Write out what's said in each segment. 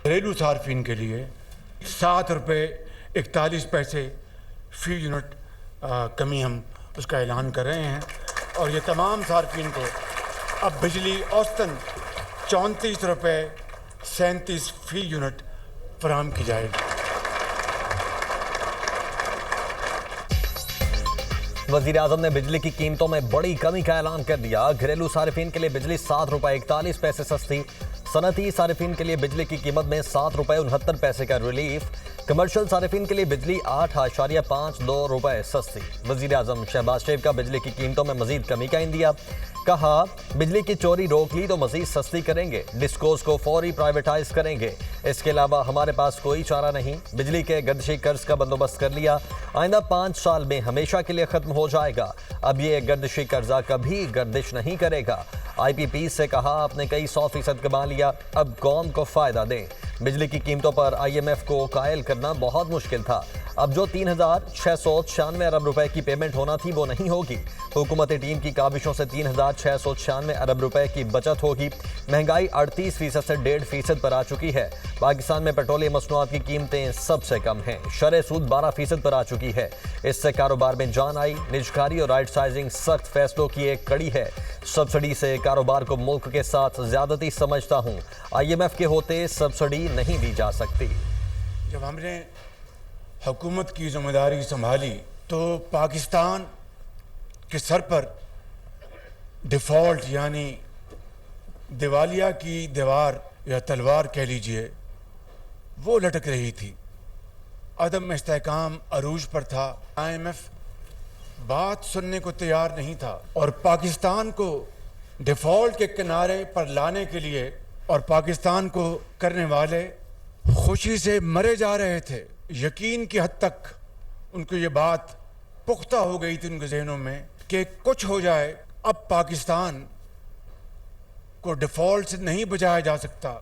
घरेलू सार्फिन के लिए 7 रुपये 41 पैसे फी यूनिट कमी हम उसका ऐलान कर रहे हैं और ये तमाम सार्फिन को अब बिजली औसतन 34 रुपये 37 फी यूनिट फराहम की जाएगी। वज़ीर आज़म ने बिजली की कीमतों में बड़ी कमी का ऐलान कर दिया। घरेलू सार्फिन के लिए बिजली 7 रुपये 41 पैसे सस्ती, सनती सार्फिन के लिए बिजली की कीमत में 7 रुपये 69 पैसे का रिलीफ, कमर्शियल सार्फिन के लिए बिजली 8.52 रुपये सस्ती। वज़ीर आज़म शहबाज शरीफ का बिजली की कीमतों में मजीद कमी का इंदिया। कहा, बिजली की चोरी रोक ली तो मजीद सस्ती करेंगे, डिस्कोस को फौरी प्राइवेटाइज करेंगे। इसके अलावा हमारे पास कोई चारा नहीं। बिजली के गर्दिशी कर्ज का बंदोबस्त कर लिया, आइंदा 5 साल में हमेशा के लिए खत्म हो जाएगा। अब ये गर्दिशी कर्जा कभी गर्दिश नहीं करेगा। IPP से कहा, आपने कई 100% कमा लिया, अब कौम को फायदा दें। बिजली की कीमतों पर IMF को कायल करना बहुत मुश्किल था। अब जो 3,696 अरब रुपए की पेमेंट होना थी वो नहीं होगी। हुकूमती टीम की काबिशों से 3,696 अरब रुपए की बचत होगी। महंगाई 38% से 1.5% पर आ चुकी है। पाकिस्तान में पेट्रोलियम मसनूआत की कीमतें सबसे कम हैं। शरह सूद 12% पर आ चुकी है। इससे कारोबार में जान आई। निजकारी और राइट साइजिंग सख्त फैसलों की एक कड़ी है। सब्सिडी से कारोबार को मुल्क के साथ ज्यादती समझता हूँ। IMF के होते सब्सिडी नहीं दी जा सकती। जब हमने हुकूमत की जिम्मेदारी संभाली तो पाकिस्तान के सर पर डिफ़ॉल्ट यानी दिवालिया की दीवार या तलवार कह लीजिए वो लटक रही थी। अदम इस्तेहकाम अरूज पर था। IMF बात सुनने को तैयार नहीं था और पाकिस्तान को डिफ़ॉल्ट के किनारे पर लाने के लिए और पाकिस्तान को करने वाले खुशी से मरे जा रहे थे। यकीन की हद तक उनको ये बात पुख्ता हो गई थी उनके जहनों में कि कुछ हो जाए, अब पाकिस्तान को डिफ़ॉल्ट से नहीं बचाया जा सकता।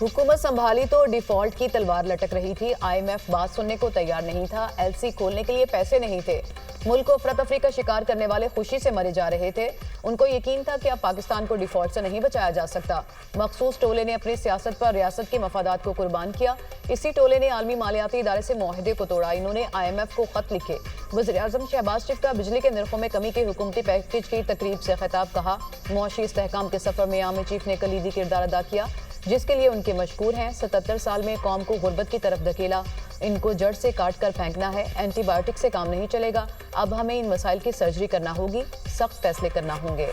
हुकूमत संभाली तो डिफॉल्ट की तलवार लटक रही थी। IMF बात सुनने को तैयार नहीं था। LC खोलने के लिए पैसे नहीं थे। मुल्क को अफरा तफरी का शिकार करने वाले खुशी से मरे जा रहे थे। उनको यकीन था कि अब पाकिस्तान को डिफॉल्ट से नहीं बचाया जा सकता। मखसूस टोले ने अपनी सियासत पर रियासत के मफादात को कुर्बान किया। इसी टोले ने आलमी मालियाती इदारे से मुआहदे को तोड़ा। इन्होंने IMF को खत लिखे। वज़ीर आज़म शहबाज शरीफ का बिजली के निर्खों में कमी के हुकूमती पैकेज की तकरीब से खिताब। कहा, मुआशी इस्तेहकाम के सफर में आर्मी चीफ ने कलीदी किरदार अदा किया, जिसके लिए उनके मशकूर हैं। 77 साल में कौम को गुर्बत की तरफ धकेला। इनको जड़ से काट कर फेंकना है। एंटीबायोटिक से काम नहीं चलेगा। अब हमें इन मसाइल की सर्जरी करना होगी। सख्त फैसले करना होंगे।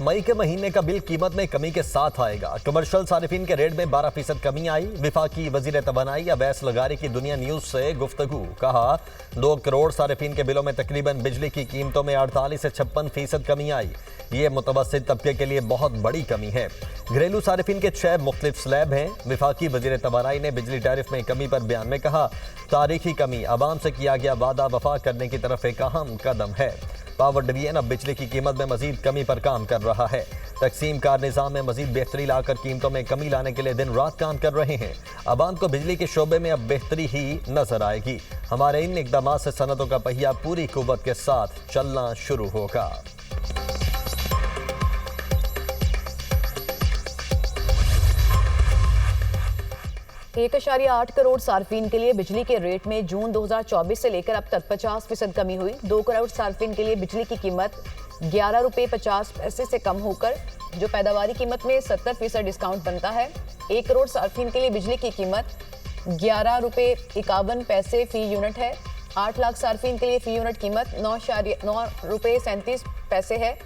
मई के महीने का बिल कीमत में कमी के साथ आएगा। कमर्शियल सारिफिन के रेट में 12% कमी आई। विफाकी वजीर तवानाई अवैस लगारी की दुनिया न्यूज से गुफ्तगू। कहा, 2 करोड़ सारिफिन के बिलों में तकरीबन बिजली की कीमतों में 48 से 56% कमी आई। ये मुतवस्सित तबके के लिए बहुत बड़ी कमी है। घरेलू सारिफिन के 6 मुख्तलिफ स्लैब हैं। विफाकी वजीर तवानाई ने बिजली टैरिफ में कमी पर बयान में कहा, तारीखी कमी आवाम से किया गया वादा वफा करने की तरफ एक अहम कदम है। पावर डिवीजन अब बिजली की कीमत में मजीद कमी पर काम कर रहा है। तकसीम कार निज़ाम में मजीद बेहतरी लाकर कीमतों में कमी लाने के लिए दिन रात काम कर रहे हैं। आवाम को बिजली के शोबे में अब बेहतरी ही नजर आएगी। हमारे इन इकदामात से सनतों का पहिया पूरी कुव्वत के साथ चलना शुरू होगा। 1.8 करोड़ सार्फिन के लिए बिजली के रेट में जून 2024 से लेकर अब तक 50% कमी हुई। 2 करोड़ सार्फिन के लिए बिजली की कीमत 11 रुपये 50 पैसे से कम होकर जो पैदावारी कीमत में 70% डिस्काउंट बनता है। 1 करोड़ सार्फिन के लिए बिजली की कीमत 11 रुपये 51 पैसे फी यूनिट है। 8 लाख सार्फिन के लिए फी यूनिट कीमत 9 रुपये 37 पैसे है।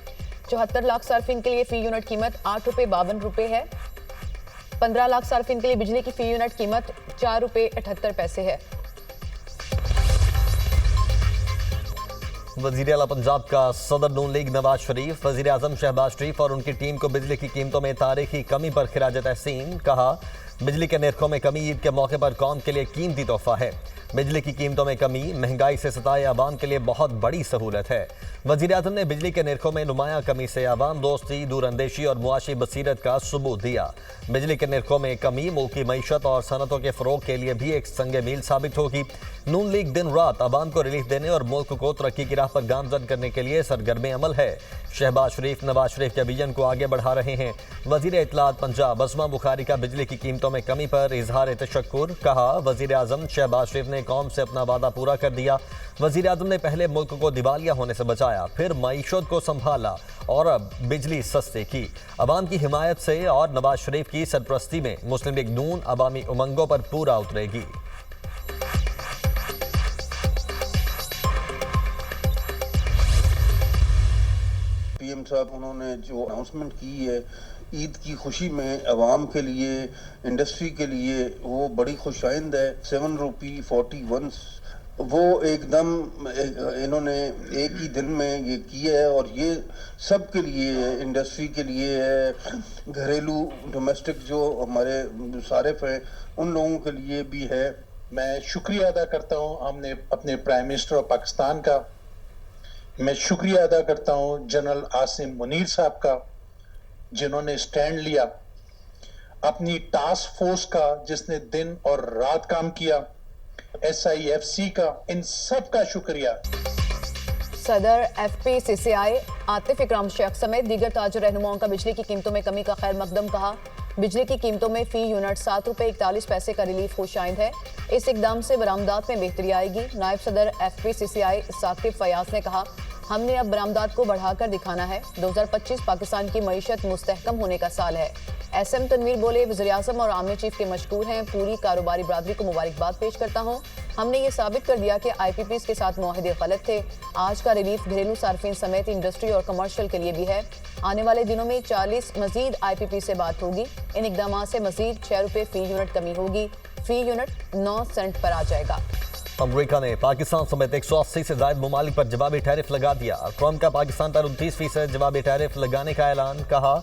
74 लाख सार्फिन के लिए फी यूनिट कीमत 8 रुपये 52 रुपये है। 15 लाख सार्फिन के लिए बिजली की फी यूनिट कीमत 4 रुपये 78 पैसे है। वज़ीर आला पंजाब का सदर नून लीग नवाज शरीफ, वज़ीर आज़म शहबाज शरीफ और उनकी टीम को बिजली की कीमतों में तारीखी कमी पर खिराज तहसीन। कहा, बिजली के निर्खों में कमी ईद के मौके पर कौम के लिए कीमती तोहफा है। बिजली की कीमतों में कमी महंगाई से सताए आवाम के लिए बहुत बड़ी सहूलत है। वज़ीर-ए-आज़म ने बिजली के निर्खों में नुमाया कमी से आवाम दोस्ती, दूरअंदेशी और मुआशी बसीरत का सबूत दिया। बिजली के निर्खों में कमी मुल्क की मईशत और सनतों के फ़रोग के लिए भी एक संगे मील साबित होगी। नून लीग दिन रात आवाम को रिलीफ देने और मुल्क को तरक्की की राह पर गामजन करने के लिए सरगर्म अमल है। शहबाज शरीफ नवाज शरीफ के विजन को आगे बढ़ा रहे हैं। वज़ीर इत्तलात पंजाब अज़मा बुखारी का बिजली की कीमतों में कमी पर इजहार तशक्कुर। कहा, वज़ीर-ए-आज़म शहबाज शरीफ ने कौम से अपना वादा पूरा कर दिया। वज़ीर-ए-आज़म ने पहले मुल्क को दिवालिया होने से बचाया, फिर मईशत को संभाला और अब बिजली सस्ती की। अवाम की हिमायत से और नवाज शरीफ की सरपरस्ती में मुस्लिम लीग नून अवामी उमंगों पर पूरा उतरेगी। पीएम साहब उन्होंने जो अनाउंसमेंट की है ईद की खुशी में अवाम के लिए, इंडस्ट्री के लिए, वो बड़ी खुशाइंद है। 7 रुपये 41 वो एकदम इन्होंने एक ही दिन में ये किया है और ये सब के लिए है, इंडस्ट्री के लिए है, घरेलू डोमेस्टिक जो हमारे सारिफ हैं उन लोगों के लिए भी है। मैं शुक्रिया अदा करता हूँ हमने अपने प्राइम मिनिस्टर ऑफ पाकिस्तान का। मैं शुक्रिया अदा करता हूँ जनरल आसिम मुनीर साहब का, जिन्होंने स्टैंड लिया, अपनी टास्क फोर्स का जिसने दिन और रात काम किया, SIFC का, इन सब का शुक्रिया। सदर FPCCI आतिफ इकराम शेख समेत दीगर ताजर रहनुमाओं का बिजली की कीमतों में कमी का खैर मकदम। कहा, बिजली की कीमतों में फी यूनिट 7 रुपये 41 पैसे का रिलीफ खुशाइंद है। इस इकदाम से बरामदात में बेहतरी आएगी। नायब सदर FPCCI साकिब फयाज ने कहा, हमने अब बरामदात को बढ़ाकर दिखाना है। 2025 पाकिस्तान की मईशत मुस्तहकम होने का साल है। SM तनवीर बोले, वज़ीर-ए-आज़म और आर्मी चीफ के मशकूर हैं। पूरी कारोबारी बरादरी को मुबारकबाद पेश करता हूँ। हमने ये साबित कर दिया कि IPPs के साथ मुआहदे गलत थे। आज का रिलीफ घरेलू सार्फिन समेत इंडस्ट्री और कमर्शियल के लिए भी है। आने वाले दिनों में 40 मजीद IPP से बात होगी। इन इकदाम से मजीद 6 रुपये फी यूनिट कमी होगी। फी यूनिट 9 सेंट पर आ जाएगा। अमरीका ने पाकिस्तान समेत 180 से ज्यादा ममालिक पर जवाबी टैरिफ लगा दिया। ट्रंप का पाकिस्तान पर 29% जवाबी टैरिफ लगाने का ऐलान। कहा,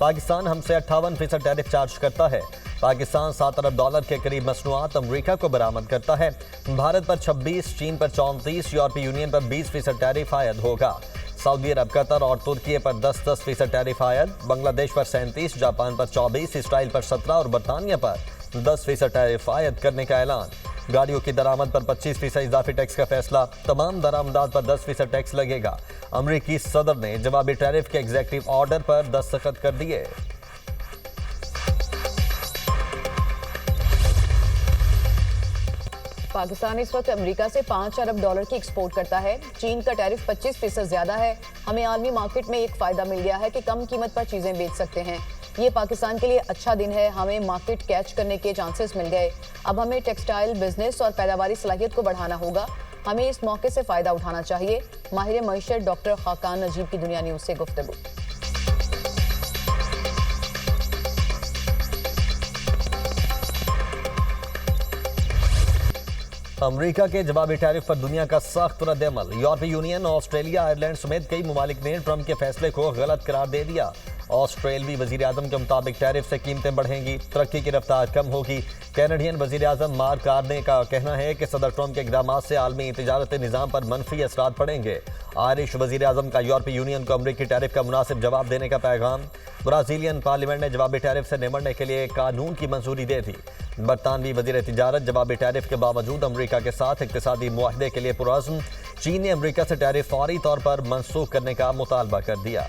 पाकिस्तान हमसे 58% टैरिफ चार्ज करता है। पाकिस्तान $7 अरब के करीब मसनूआत अमरीका को बरामद करता है। भारत पर 26, चीन पर 34, यूरोपीय यूनियन पर 20% टैरिफ आयद होगा। सऊदी अरब, कतर और तुर्की पर 10% टैरिफ आयद। बांग्लादेश पर 37, जापान पर 24, इसराइल पर 17 और बरतानिया पर 10% टैरिफ आयद करने का ऐलान। गाड़ियों की दरामद पर 25% इजाफी टैक्स का फैसला। तमाम दरामदात पर 10% टैक्स लगेगा। अमरीकी सदर ने जवाबी टैरिफ के एग्जीक्यूटिव ऑर्डर पर दस्तखत कर दिए। पाकिस्तान इस वक्त अमेरिका से $5 अरब की एक्सपोर्ट करता है। चीन का टैरिफ 25% ज्यादा है। हमें आलमी मार्केट में एक फायदा मिल गया है कि कम कीमत पर चीजें बेच सकते हैं। ये पाकिस्तान के लिए अच्छा दिन है। हमें मार्केट कैच करने के चांसेस मिल गए। अब हमें टेक्सटाइल बिजनेस और पैदावारी सलाहियत को बढ़ाना होगा। हमें इस मौके से फायदा उठाना चाहिए। माहिर मईशत डॉक्टर खाकान नजीब की दुनिया न्यूज से गुफ्तगू। अमरीका के जवाबी टैरिफ पर दुनिया का सख्त रद्द-ए-अमल। यूरोपीय यूनियन, ऑस्ट्रेलिया, आयरलैंड समेत कई ममालिक ने ट्रंप के फैसले को गलत करार दे दिया। ऑस्ट्रेलवी वज़ीर-ए-आज़म के मुताबिक टैरिफ से कीमतें बढ़ेंगी, तरक्की की रफ्तार कम होगी। कैनेडियन वज़ीर-ए-आज़म मार्क कार्ने का कहना है कि सदर ट्रंप के इक़दामात से आलमी तिजारती निज़ाम पर मनफी असरात पड़ेंगे। आयरिश वज़ीर-ए-आज़म का यूरोपीय यूनियन को अमरीकी टैरिफ का मुनासिब जवाब देने का पैगाम। ब्राज़ीलियन पार्लियामेंट ने जवाबी टैरिफ से निमटने के लिए कानून की मंजूरी दे दी। बरतानवी वज़ीर तिजारत जवाबी टैरिफ के बावजूद अमरीका के साथ इक़्तिसादी मुआहदे के लिए पुरअज़्म। चीन ने अमरीका से टैरिफ फौरी तौर पर मनसूख करने का मुतालबा कर दिया।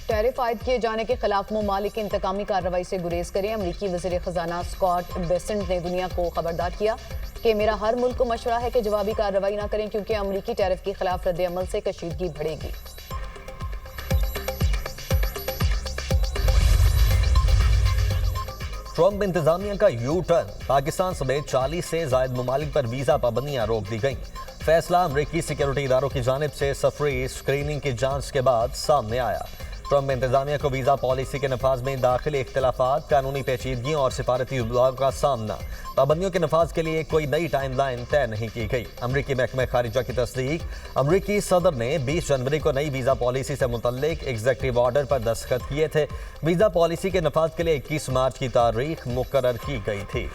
टैरिफ आयद किए जाने के खिलाफ ममालिक की इंतकामी कार्रवाई से गुरेज करें। अमरीकी वज़ीर खजाना स्कॉट बेसेंट ने दुनिया को खबरदार किया कि मेरा हर मुल्क को मशवरा है कि जवाबी कार्रवाई ना करें, क्योंकि अमरीकी टैरिफ के खिलाफ रद्द अमल से कशीदगी बढ़ेगी। ट्रंप इंतजामिया का यू टर्न। पाकिस्तान समेत 40 से जायद ममालिक पर वीजा पाबंदियां रोक दी गई। फैसला अमरीकी सिक्योरिटी इदारों की जानिब से सफरी स्क्रीनिंग की जांच के बाद सामने आया। ट्रंप इंतजामिया को वीज़ा पॉलिसी के नफाज में दाखिली इख्तिलाफात, कानूनी पेचीदगियों और सिफारती उबलाव का सामना। पाबंदियों के नफाज के लिए कोई नई टाइमलाइन तय नहीं की गई। अमरीकी महकमा खारिजा की तस्दीक। अमरीकी सदर ने 20 जनवरी को नई वीज़ा पॉलिसी से मुतल्लिक एग्जीक्यूटिव ऑर्डर पर दस्तखत किए थे। वीज़ा पॉलिसी के नफाज के लिए 21 मार्च की तारीख मुकर्रर की गई थी।